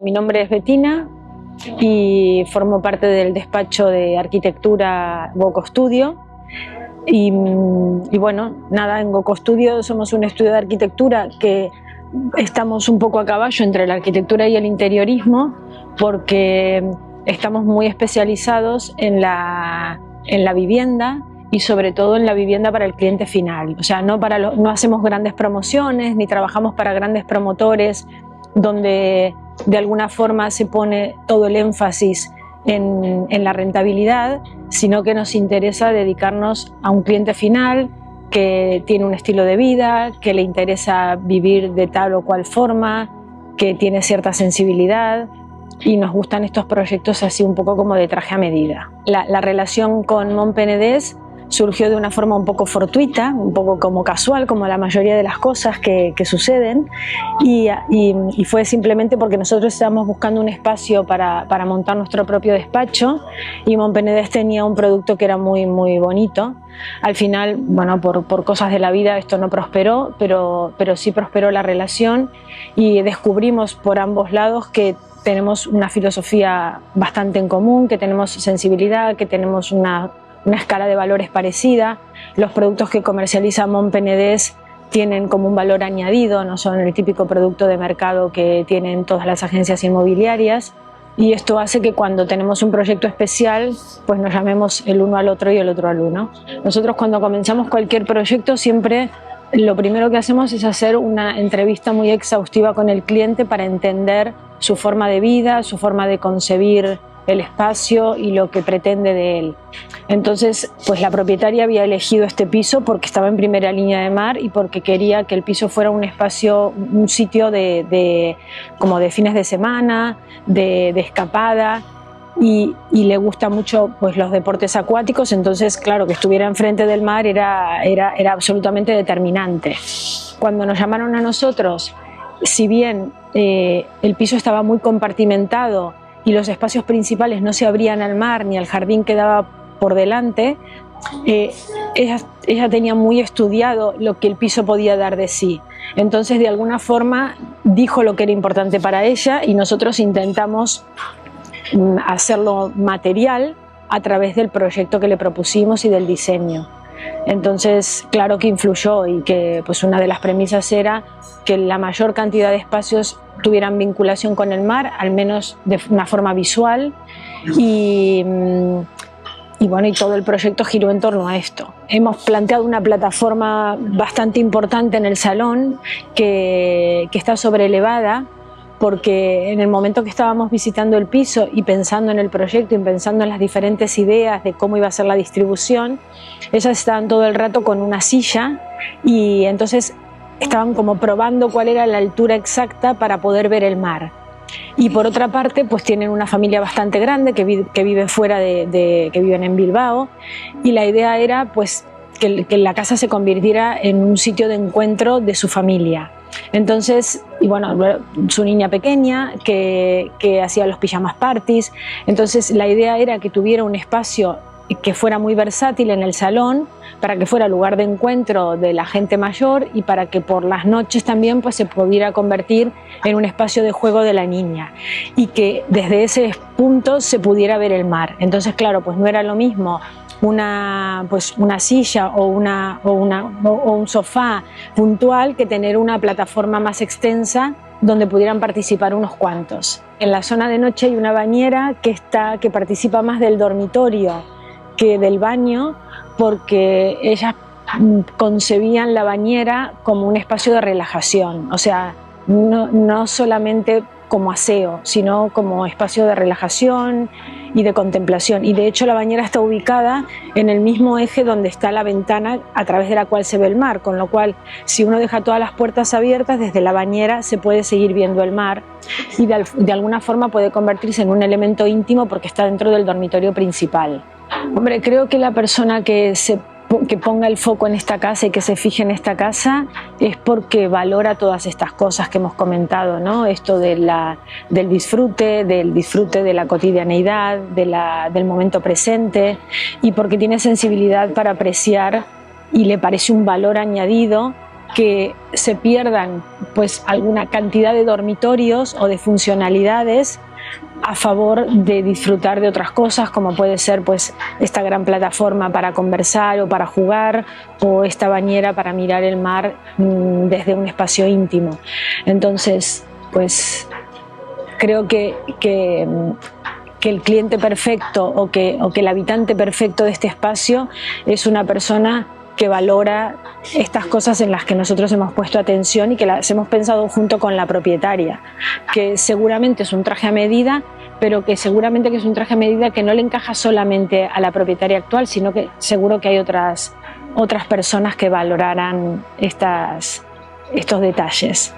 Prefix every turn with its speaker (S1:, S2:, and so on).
S1: Mi nombre es Betina y formo parte del despacho de arquitectura Goco Studio. Y bueno, nada, en Goco Studio somos un estudio de arquitectura que estamos un poco a caballo entre la arquitectura y el interiorismo, porque estamos muy especializados en la vivienda y sobre todo en la vivienda para el cliente final. O sea, no hacemos grandes promociones ni trabajamos para grandes promotores donde de alguna forma se pone todo el énfasis en la rentabilidad, sino que nos interesa dedicarnos a un cliente final que tiene un estilo de vida, que le interesa vivir de tal o cual forma, que tiene cierta sensibilidad, y nos gustan estos proyectos así un poco como de traje a medida. La relación con Mont Penedès surgió de una forma un poco fortuita, un poco como casual, como la mayoría de las cosas que suceden, y fue simplemente porque nosotros estábamos buscando un espacio para montar nuestro propio despacho, y Mont Penedès tenía un producto que era muy bonito. Al final, bueno, por cosas de la vida esto no prosperó, pero sí prosperó la relación, y descubrimos por ambos lados que tenemos una filosofía bastante en común, que tenemos sensibilidad, que tenemos una escala de valores parecida. Los productos que comercializa Mont Penedès tienen como un valor añadido, no son el típico producto de mercado que tienen todas las agencias inmobiliarias, y esto hace que cuando tenemos un proyecto especial pues nos llamemos el uno al otro y el otro al uno. Nosotros cuando comenzamos cualquier proyecto siempre lo primero que hacemos es hacer una entrevista muy exhaustiva con el cliente para entender su forma de vida, su forma de concebir el espacio y lo que pretende de él. Entonces, pues la propietaria había elegido este piso porque estaba en primera línea de mar y porque quería que el piso fuera un espacio, un sitio como de fines de semana, de escapada, y le gusta mucho pues los deportes acuáticos. Entonces, claro, que estuviera enfrente del mar era absolutamente determinante. Cuando nos llamaron a nosotros, si bien el piso estaba muy compartimentado y los espacios principales no se abrían al mar ni al jardín que daba por delante, ella tenía muy estudiado lo que el piso podía dar de sí. Entonces, de alguna forma, dijo lo que era importante para ella, y nosotros intentamos hacerlo material a través del proyecto que le propusimos y del diseño. Entonces, claro que influyó, y que pues una de las premisas era que la mayor cantidad de espacios tuvieran vinculación con el mar, al menos de una forma visual, y bueno, y todo el proyecto giró en torno a esto. Hemos planteado una plataforma bastante importante en el salón que está sobrelevada, porque en el momento que estábamos visitando el piso y pensando en el proyecto y pensando en las diferentes ideas de cómo iba a ser la distribución, ellas estaban todo el rato con una silla, y entonces estaban como probando cuál era la altura exacta para poder ver el mar. Y por otra parte, pues tienen una familia bastante grande que vive fuera que viven en Bilbao, y la idea era pues que la casa se convirtiera en un sitio de encuentro de su familia. Entonces, y bueno, su niña pequeña que hacía los pijamas parties. Entonces la idea era que tuviera un espacio que fuera muy versátil en el salón, para que fuera lugar de encuentro de la gente mayor, y para que por las noches también pues se pudiera convertir en un espacio de juego de la niña, y que desde ese punto se pudiera ver el mar. Entonces, claro, pues no era lo mismo una silla o un sofá puntual que tener una plataforma más extensa donde pudieran participar unos cuantos. En la zona de noche hay una bañera que participa más del dormitorio que del baño, porque ellas concebían la bañera como un espacio de relajación, o sea, no solamente como aseo, sino como espacio de relajación y de contemplación. Y de hecho la bañera está ubicada en el mismo eje donde está la ventana a través de la cual se ve el mar, con lo cual si uno deja todas las puertas abiertas, desde la bañera se puede seguir viendo el mar, y de alguna forma puede convertirse en un elemento íntimo porque está dentro del dormitorio principal. Hombre, creo que la persona que ponga el foco en esta casa y que se fije en esta casa es porque valora todas estas cosas que hemos comentado, ¿no? Esto del disfrute de la cotidianeidad, del momento presente, y porque tiene sensibilidad para apreciar y le parece un valor añadido que se pierdan pues alguna cantidad de dormitorios o de funcionalidades a favor de disfrutar de otras cosas, como puede ser pues esta gran plataforma para conversar o para jugar, o esta bañera para mirar el mar desde un espacio íntimo. Entonces, pues creo que el cliente perfecto o que el habitante perfecto de este espacio es una persona que valora estas cosas en las que nosotros hemos puesto atención y que las hemos pensado junto con la propietaria, que seguramente es un traje a medida, pero que seguramente que es un traje a medida que no le encaja solamente a la propietaria actual, sino que seguro que hay otras personas que valorarán estos detalles.